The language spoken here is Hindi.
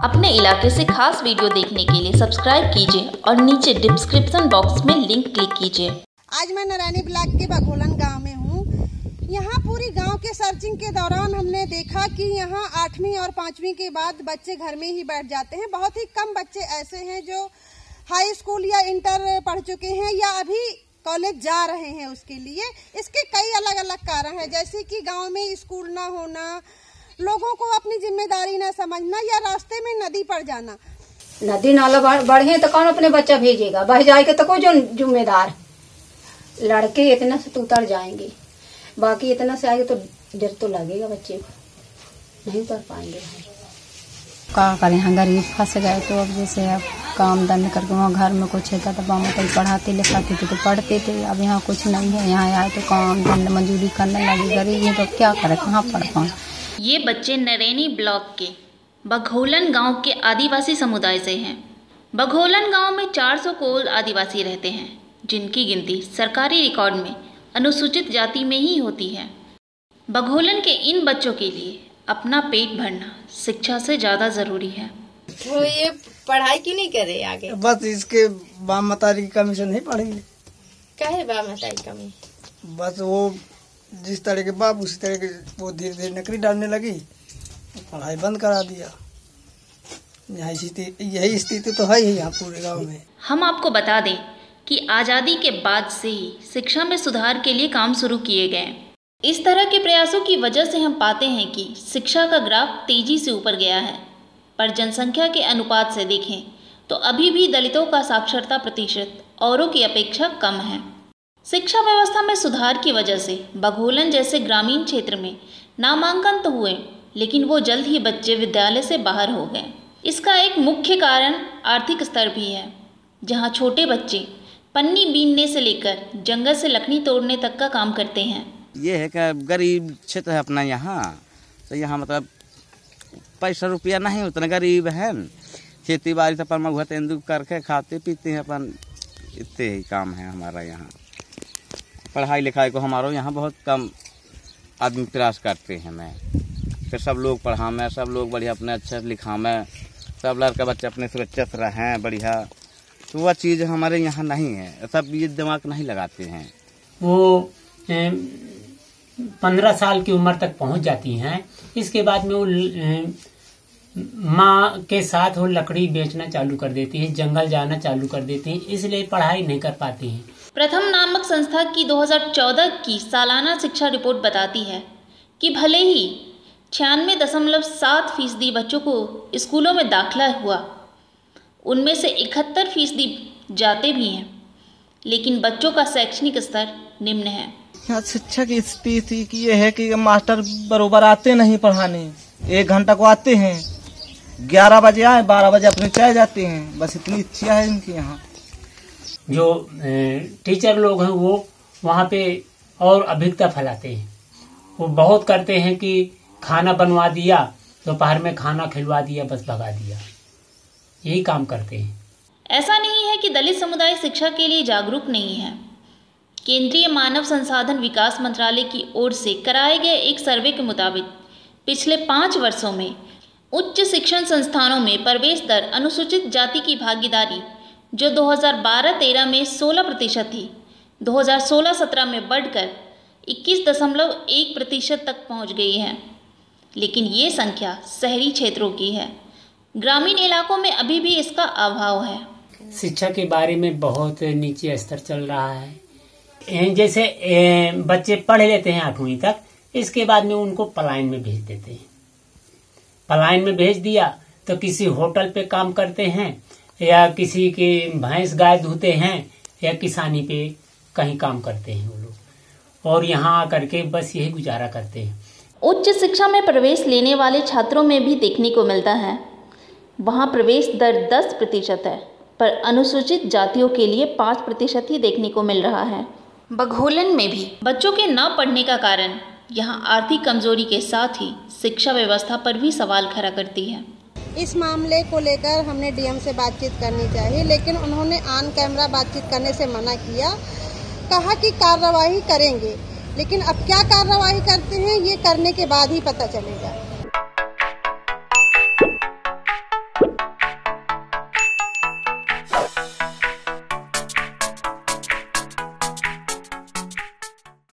अपने इलाके से खास वीडियो देखने के लिए सब्सक्राइब कीजिए और नीचे डिस्क्रिप्शन बॉक्स में लिंक क्लिक कीजिए। आज मैं नारायणी ब्लॉक के बघोलन गांव में हूँ। यहाँ पूरी गांव के सर्चिंग के दौरान हमने देखा कि यहाँ 8वीं और 5वीं के बाद बच्चे घर में ही बैठ जाते हैं। बहुत ही कम बच्चे ऐसे हैं जो हाई स्कूल या इंटर पढ़ चुके हैं या अभी कॉलेज जा रहे हैं। उसके लिए इसके कई अलग अलग कारण हैं, जैसे कि गांव में स्कूल ना होना, लोगों को अपनी जिम्मेदारी न समझना या रास्ते में नदी पड़ जाना। नदी नाला बढ़े तो कौन अपने बच्चा भेजेगा? बह जाएगा तो कोई जो जिम्मेदार। लड़के इतना से तो उतर जाएंगे, बाकी इतना से आएंगे तो डर तो लगेगा बच्चे को, नहीं उतर पाएंगे। क्या करें, यहाँ गरीब फंस गए तो अब जैसे अब काम धंधे करके वहाँ घर में कुछ था तो बाबा कहीं पढ़ाते लिखाते थे तो पढ़ते थे। अब यहाँ कुछ नहीं है, यहाँ आए तो काम धंधा मजदूरी करने लगे। गरीब है तो क्या करें, कहाँ पढ़ पाए। ये बच्चे नारायणी ब्लॉक के बघोलन गांव के आदिवासी समुदाय से हैं। बघोलन गांव में 400 कोल आदिवासी रहते हैं, जिनकी गिनती सरकारी रिकॉर्ड में अनुसूचित जाति में ही होती है। बघोलन के इन बच्चों के लिए अपना पेट भरना शिक्षा से ज़्यादा ज़रूरी है। तो ये पढ़ाई क्यों नहीं करे आगे? बस इसके बाम मतारी की कमी से नहीं पढ़ेंगे। क्या है बाम मतारी कमी? बस वो जिस तरह के बाप उसी तरह के वो धीरे धीरे नकली डालने लगी, पढ़ाई बंद करा दिया। यही स्थिति तो है ही यहाँ पूरे गांव में। हम आपको बता दें कि आज़ादी के बाद से ही शिक्षा में सुधार के लिए काम शुरू किए गए। इस तरह के प्रयासों की वजह से हम पाते हैं कि शिक्षा का ग्राफ तेजी से ऊपर गया है, पर जनसंख्या के अनुपात से देखें तो अभी भी दलितों का साक्षरता प्रतिशत औरों की अपेक्षा कम है। शिक्षा व्यवस्था में सुधार की वजह से बघोलन जैसे ग्रामीण क्षेत्र में नामांकन तो हुए, लेकिन वो जल्द ही बच्चे विद्यालय से बाहर हो गए। इसका एक मुख्य कारण आर्थिक स्तर भी है, जहाँ छोटे बच्चे पन्नी बीनने से लेकर जंगल से लकड़ी तोड़ने तक का काम करते हैं। ये है कि गरीब क्षेत्र है अपना यहाँ, तो यहाँ मतलब पैसा रुपया नहीं, उतना गरीब है। खेती बाड़ी तो अपन महुआ तेंदू करके खाते पीते हैं अपन, इतने ही काम है हमारा यहाँ। पढ़ाई लिखाई को हमारा यहाँ बहुत कम आदमी प्रयास करते हैं। मैं फिर सब लोग पढ़ा में, सब लोग बढ़िया अपने अच्छे लिखा में, सब लड़का बच्चे अपने सुरक्षित रहें बढ़िया, तो वह चीज़ हमारे यहाँ नहीं है। सब ये दिमाग नहीं लगाते हैं। वो 15 साल की उम्र तक पहुंच जाती हैं। इसके बाद में वो माँ के साथ वो लकड़ी बेचना चालू कर देती हैं, जंगल जाना चालू कर देती हैं, इसलिए पढ़ाई नहीं कर पाती हैं। प्रथम नामक संस्था की 2014 की सालाना शिक्षा रिपोर्ट बताती है कि भले ही 96.7% बच्चों को स्कूलों में दाखिला हुआ, उनमें से 71% जाते भी हैं, लेकिन बच्चों का शैक्षणिक स्तर निम्न है। यहाँ शिक्षा की स्थिति की ये है कि मास्टर बरोबर आते नहीं पढ़ाने। 1 घंटा को आते हैं, 11 बजे आए, 12 बजे अपने चले जाते हैं। बस इतनी इच्छा है इनकी। यहाँ जो टीचर लोग हैं वो वहाँ पे और अभिज्ञता फैलाते हैं। वो बहुत करते हैं कि खाना बनवा दिया, दोपहर में खाना खिलवा दिया, बस भगा दिया, यही काम करते हैं। ऐसा नहीं है कि दलित समुदाय शिक्षा के लिए जागरूक नहीं है। केंद्रीय मानव संसाधन विकास मंत्रालय की ओर से कराए गए एक सर्वे के मुताबिक पिछले 5 वर्षों में उच्च शिक्षण संस्थानों में प्रवेश दर अनुसूचित जाति की भागीदारी, जो 2012-13 में 16% थी, 2016-17 में बढ़कर 21.1% तक पहुंच गई है। लेकिन ये संख्या शहरी क्षेत्रों की है, ग्रामीण इलाकों में अभी भी इसका अभाव है। शिक्षा के बारे में बहुत नीचे स्तर चल रहा है। जैसे बच्चे पढ़ लेते हैं 8वीं तक, इसके बाद में उनको पलायन में भेज देते हैं। पलायन में भेज दिया तो किसी होटल पे काम करते हैं, या किसी के भैंस गाय धोते हैं, या किसानी पे कहीं काम करते हैं वो लोग, और यहाँ आकर के बस यही गुजारा करते हैं। उच्च शिक्षा में प्रवेश लेने वाले छात्रों में भी देखने को मिलता है, वहाँ प्रवेश दर 10% है, पर अनुसूचित जातियों के लिए 5% ही देखने को मिल रहा है। बघोलन में भी बच्चों के न पढ़ने का कारण यहाँ आर्थिक कमजोरी के साथ ही शिक्षा व्यवस्था पर भी सवाल खड़ा करती है। इस मामले को लेकर हमने डीएम से बातचीत करनी चाहिए, लेकिन उन्होंने ऑन कैमरा बातचीत करने से मना किया। कहा कि कार्रवाई करेंगे, लेकिन अब क्या कार्रवाई करते हैं ये करने के बाद ही पता चलेगा।